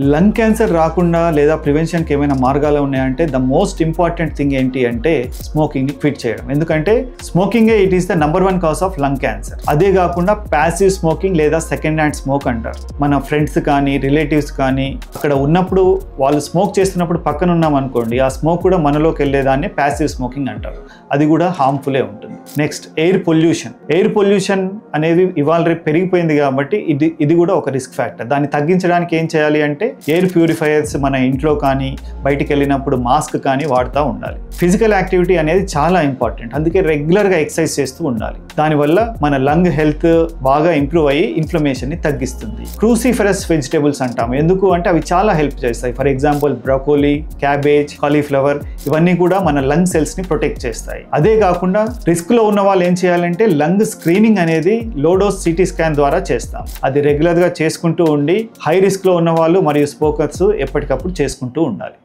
Lung cancer రాకుండా లేదా ప్రివెన్షన్కి ఏమైనా మార్గాలు ఉన్నాయంటే ద మోస్ట్ ఇంపార్టెంట్ థింగ్ ఏంటి అంటే స్మోకింగ్ని క్విట్ చేయడం. ఎందుకంటే స్మోకింగే it is the number 1 cause of lung cancer. అదే కాకుండా ప్యాసివ్ స్మోకింగ్ లేదా సెకండ్ హ్యాండ్ స్మోక్ అంటారు. మన ఫ్రెండ్స్ కానీ రిలేటివ్స్ కానీ అక్కడ ఉన్నప్పుడు వాళ్ళు స్మోక్ చేస్తున్నప్పుడు పక్కన ఉన్నాం అనుకోండి, ఆ స్మోక్ కూడా మనలోకి వెళ్ళేదాన్ని ప్యాసివ్ స్మోకింగ్ అంటారు. అది కూడా హార్మ్ఫుల్లే ఉంటుంది. నెక్స్ట్ ఎయిర్ పొల్యూషన్ అనేది ఇవాళ రేపు పెరిగిపోయింది కాబట్టి ఇది కూడా ఒక రిస్క్ ఫ్యాక్టర్. దాన్ని తగ్గించడానికి ఏం చేయాలి అంటే ఎయిర్ ప్యూరిఫైయర్స్ మన ఇంట్లో కానీ బయటికి వెళ్ళినప్పుడు మాస్క్ కానీ వాడుతూ ఉండాలి. ఫిజికల్ యాక్టివిటీ అనేది చాలా ఇంపార్టెంట్. అందుకే రెగ్యులర్గా ఎక్సర్సైజ్ చేస్తూ ఉండాలి. దానివల్ల మన లంగ్ హెల్త్ బాగా ఇంప్రూవ్ అయ్యి ఇన్ఫ్లమేషన్ని తగ్గిస్తుంది. క్రూసిఫరస్ వెజిటేబుల్స్ అంటాము. ఎందుకు అంటే అవి చాలా హెల్ప్ చేస్తాయి. For example broccoli, cabbage, cauliflower ఇవన్నీ కూడా మన లంగ్ సెల్స్ని ప్రొటెక్ట్ చేస్తాయి. అదే కాకుండా రిస్క్లో ఉన్న వాళ్ళు ఏం చేయాలంటే లంగ్ స్క్రీనింగ్ అనేది లో డోస్ సిటీ స్కాన్ ద్వారా చేస్తాం. అది రెగ్యులర్గా చేసుకుంటూ ఉండి హై రిస్క్లో ఉన్న వాళ్ళు మరియు స్మోకర్స్ ఎప్పటికప్పుడు చేసుకుంటూ ఉండాలి.